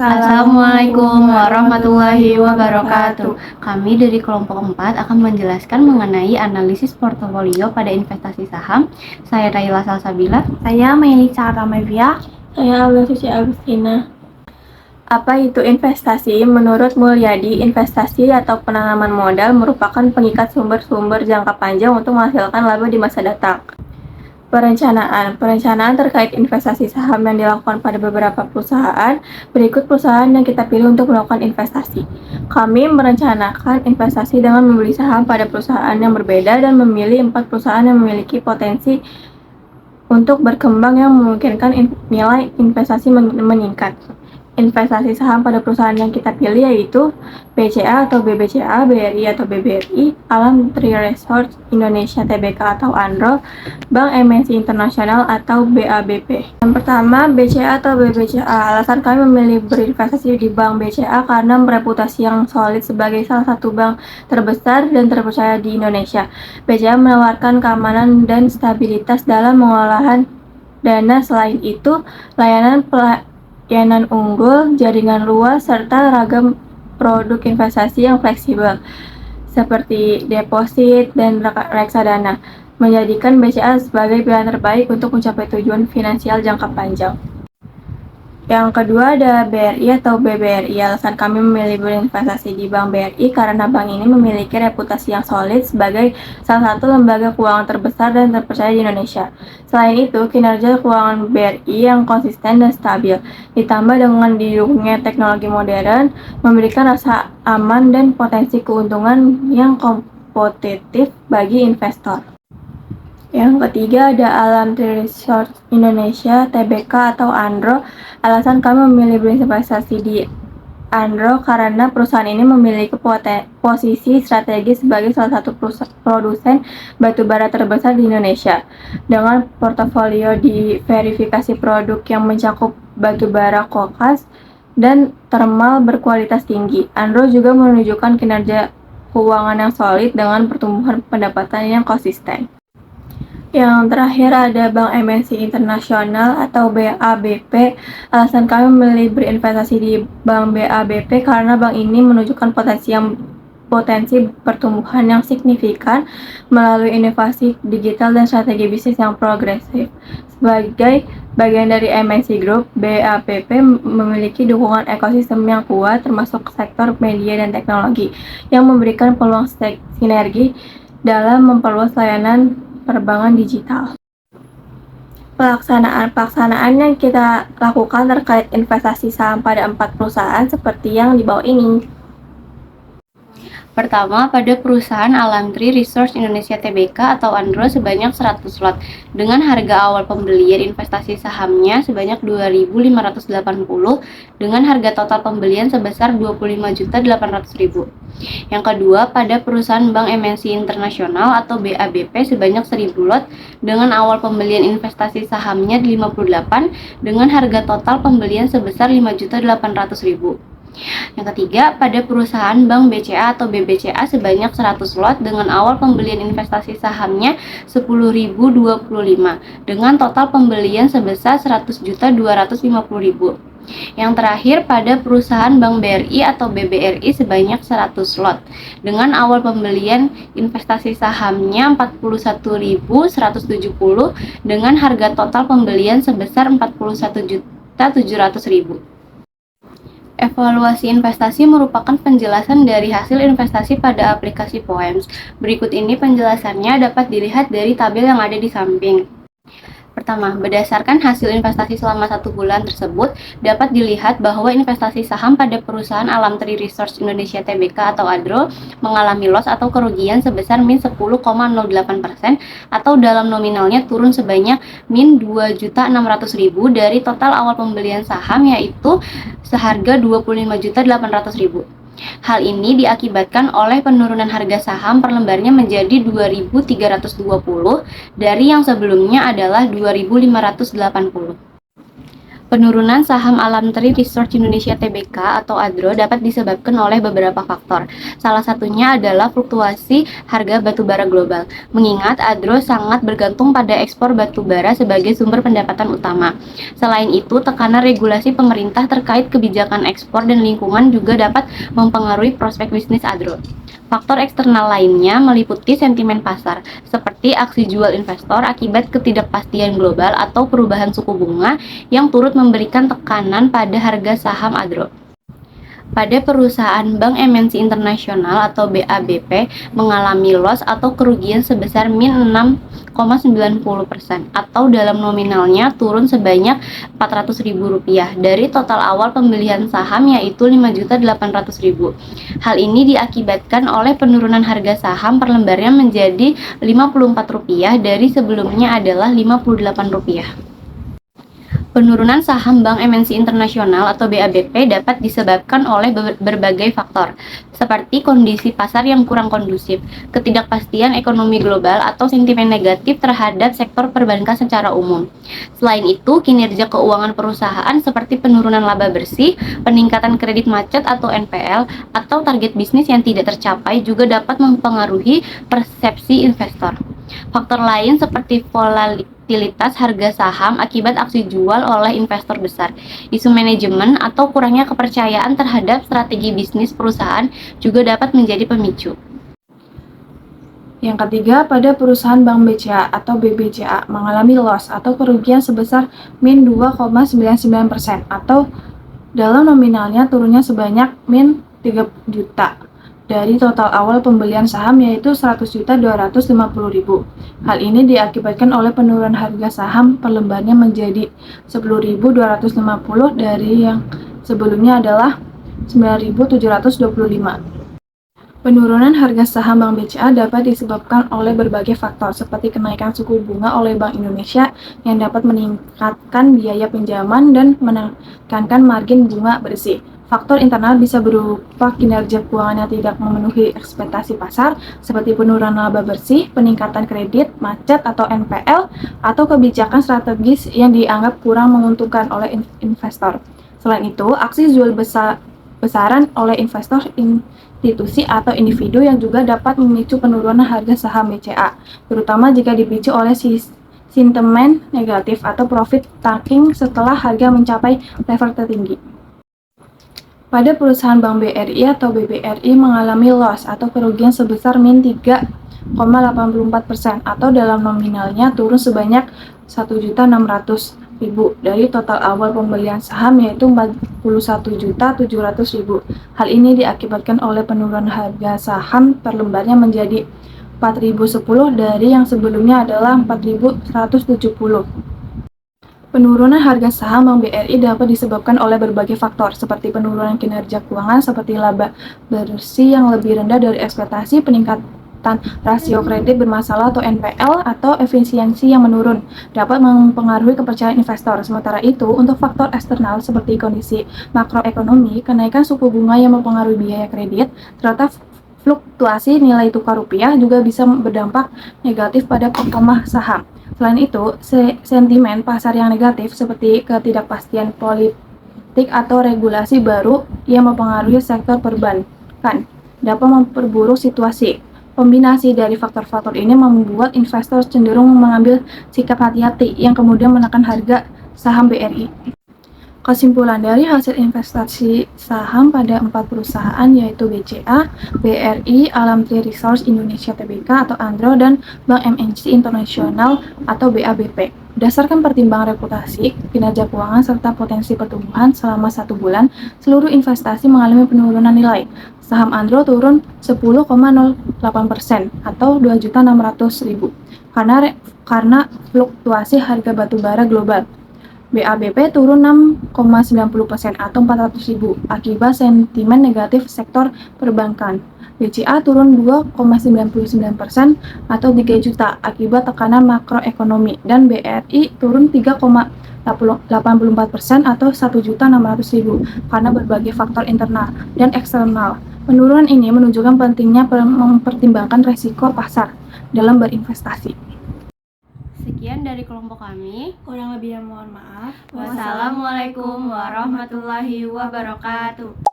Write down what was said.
Assalamualaikum warahmatullahi wabarakatuh. Kami dari kelompok 4 akan menjelaskan mengenai analisis portofolio pada investasi saham. Saya Raila Salsabila. Saya Melisa Ramavia. Saya Suci Agustina. Apa itu investasi? Menurut Mulyadi, investasi atau penanaman modal merupakan pengikat sumber-sumber jangka panjang untuk menghasilkan laba di masa datang. Perencanaan terkait investasi saham yang dilakukan pada beberapa perusahaan. Berikut perusahaan yang kita pilih untuk melakukan investasi. Kami merencanakan investasi dengan membeli saham pada perusahaan yang berbeda dan memilih 4 perusahaan yang memiliki potensi untuk berkembang yang memungkinkan nilai investasi meningkat. Investasi saham pada perusahaan yang kita pilih yaitu BCA atau BBCA, BRI atau BBRI, Alam Tree Resorts Indonesia Tbk atau ANRO, Bank MNC Internasional atau BABP. Yang pertama, BCA atau BBCA. Alasan kami memilih berinvestasi di Bank BCA karena bereputasi yang solid sebagai salah satu bank terbesar dan terpercaya di Indonesia. BCA menawarkan keamanan dan stabilitas dalam pengolahan dana. Selain itu, layanan unggul, jaringan luas, serta ragam produk investasi yang fleksibel seperti deposit dan reksadana menjadikan BCA sebagai pilihan terbaik untuk mencapai tujuan finansial jangka panjang. Yang kedua ada BRI atau BBRI. Alasan kami memilih berinvestasi di Bank BRI karena bank ini memiliki reputasi yang solid sebagai salah satu lembaga keuangan terbesar dan terpercaya di Indonesia. Selain itu, kinerja keuangan BRI yang konsisten dan stabil, ditambah dengan didukungnya teknologi modern, memberikan rasa aman dan potensi keuntungan yang kompetitif bagi investor. Yang ketiga ada Alam Tree Resorts Indonesia Tbk atau ANRO. Alasan kami memilih berinvestasi di ANRO karena perusahaan ini memiliki posisi strategis sebagai salah satu produsen batubara terbesar di Indonesia. Dengan portofolio diverifikasi produk yang mencakup batubara kokas dan thermal berkualitas tinggi, ANRO juga menunjukkan kinerja keuangan yang solid dengan pertumbuhan pendapatan yang konsisten. Yang terakhir ada Bank MNC Internasional atau BABP. Alasan kami memilih berinvestasi di Bank BABP karena bank ini menunjukkan potensi pertumbuhan yang signifikan melalui inovasi digital dan strategi bisnis yang progresif. Sebagai bagian dari MNC Group, BABP memiliki dukungan ekosistem yang kuat termasuk sektor media dan teknologi yang memberikan peluang sinergi dalam memperluas layanan perbankan digital. Pelaksanaan yang kita lakukan terkait investasi saham pada 4 perusahaan seperti yang di bawah ini. Pertama, pada perusahaan Alam Tree Resorts Indonesia Tbk atau ANRO sebanyak 100 lot dengan harga awal pembelian investasi sahamnya sebanyak 2.580 dengan harga total pembelian sebesar 25.800.000. Yang kedua, pada perusahaan Bank MNC Internasional atau BABP sebanyak 1.000 lot dengan awal pembelian investasi sahamnya 58 dengan harga total pembelian sebesar 5.800.000. Yang ketiga, pada perusahaan Bank BCA atau BBCA sebanyak 100 lot dengan awal pembelian investasi sahamnya 10.025 dengan total pembelian sebesar 100.250.000. Yang terakhir, pada perusahaan Bank BRI atau BBRI sebanyak 100 lot dengan awal pembelian investasi sahamnya 41.170 dengan harga total pembelian sebesar 41.700.000. Evaluasi investasi merupakan penjelasan dari hasil investasi pada aplikasi Poems. Berikut ini penjelasannya dapat dilihat dari tabel yang ada di samping. Pertama, berdasarkan hasil investasi selama 1 bulan tersebut, dapat dilihat bahwa investasi saham pada perusahaan Alam Tree Resorts Indonesia Tbk atau ADRO mengalami loss atau kerugian sebesar min 10,08% atau dalam nominalnya turun sebanyak min 2.600.000 dari total awal pembelian saham yaitu seharga 25.800.000. Hal ini diakibatkan oleh penurunan harga saham per lembarnya menjadi 2.320 dari yang sebelumnya adalah 2.580. Penurunan saham Alamtri Research Indonesia Tbk atau ADRO dapat disebabkan oleh beberapa faktor. Salah satunya adalah fluktuasi harga batubara global. Mengingat ADRO sangat bergantung pada ekspor batubara sebagai sumber pendapatan utama. Selain itu, tekanan regulasi pemerintah terkait kebijakan ekspor dan lingkungan juga dapat mempengaruhi prospek bisnis ADRO. Faktor eksternal lainnya meliputi sentimen pasar, seperti aksi jual investor akibat ketidakpastian global atau perubahan suku bunga yang turut memberikan tekanan pada harga saham ADRO. Pada perusahaan Bank MNC Internasional atau BABP mengalami loss atau kerugian sebesar min 6,90% atau dalam nominalnya turun sebanyak Rp400.000 dari total awal pembelian saham yaitu Rp5.800.000. Hal ini diakibatkan oleh penurunan harga saham per lembarnya menjadi Rp54 dari sebelumnya adalah Rp58. Penurunan saham Bank MNC Internasional atau BABP dapat disebabkan oleh berbagai faktor, seperti kondisi pasar yang kurang kondusif, ketidakpastian ekonomi global, atau sentimen negatif terhadap sektor perbankan secara umum. Selain itu, kinerja keuangan perusahaan seperti penurunan laba bersih, peningkatan kredit macet atau NPL, atau target bisnis yang tidak tercapai juga dapat mempengaruhi persepsi investor. Faktor lain seperti volatilitas harga saham akibat aksi jual oleh investor besar, isu manajemen atau kurangnya kepercayaan terhadap strategi bisnis perusahaan juga dapat menjadi pemicu. Yang ketiga, pada perusahaan Bank BCA atau BBCA mengalami loss atau kerugian sebesar min 2,99% atau dalam nominalnya turunnya sebanyak min 3 juta dari total awal pembelian saham yaitu Rp100.250.000. Hal ini diakibatkan oleh penurunan harga saham per lembarnya menjadi Rp10.250 dari yang sebelumnya adalah Rp9.725. Penurunan harga saham Bank BCA dapat disebabkan oleh berbagai faktor seperti kenaikan suku bunga oleh Bank Indonesia yang dapat meningkatkan biaya pinjaman dan menekankan margin bunga bersih. Faktor internal bisa berupa kinerja keuangan yang tidak memenuhi ekspektasi pasar, seperti penurunan laba bersih, peningkatan kredit, macet atau NPL, atau kebijakan strategis yang dianggap kurang menguntungkan oleh investor. Selain itu, aksi jual besaran oleh investor institusi atau individu yang juga dapat memicu penurunan harga saham BCA, terutama jika dipicu oleh sentimen negatif atau profit taking setelah harga mencapai level tertinggi. Pada perusahaan Bank BRI atau BBRI mengalami loss atau kerugian sebesar min 3,84% atau dalam nominalnya turun sebanyak Rp1.600.000 dari total awal pembelian saham yaitu Rp41.700.000. Hal ini diakibatkan oleh penurunan harga saham per lembarnya menjadi Rp4.010 dari yang sebelumnya adalah Rp4.170. Penurunan harga saham Bank BRI dapat disebabkan oleh berbagai faktor, seperti penurunan kinerja keuangan seperti laba bersih yang lebih rendah dari ekspektasi, peningkatan rasio kredit bermasalah atau NPL, atau efisiensi yang menurun, dapat mempengaruhi kepercayaan investor. Sementara itu, untuk faktor eksternal seperti kondisi makroekonomi, kenaikan suku bunga yang mempengaruhi biaya kredit, serta fluktuasi nilai tukar rupiah juga bisa berdampak negatif pada performa saham. Selain itu, sentimen pasar yang negatif seperti ketidakpastian politik atau regulasi baru yang mempengaruhi sektor perbankan dapat memperburuk situasi. Kombinasi dari faktor-faktor ini membuat investor cenderung mengambil sikap hati-hati yang kemudian menekan harga saham BRI. Kesimpulan dari hasil investasi saham pada 4 perusahaan yaitu BCA, BRI, Alamtri Resource Indonesia Tbk atau ANDRO, dan Bank MNC Internasional atau BABP. Berdasarkan pertimbangan reputasi, kinerja keuangan, serta potensi pertumbuhan selama 1 bulan, seluruh investasi mengalami penurunan nilai. Saham ANDRO turun 10,08% atau Rp2.600.000 karena fluktuasi harga batubara global. BABP turun 6,90% atau Rp400.000 akibat sentimen negatif sektor perbankan. BCA turun 2,99% atau Rp3 juta akibat tekanan makroekonomi, dan BRI turun 3,84% atau Rp1.600.000 karena berbagai faktor internal dan eksternal. Penurunan ini menunjukkan pentingnya mempertimbangkan resiko pasar dalam berinvestasi. Sekian Sekian dari kelompok kami. Kurang lebihnya mohon maaf. Wassalamualaikum warahmatullahi wabarakatuh.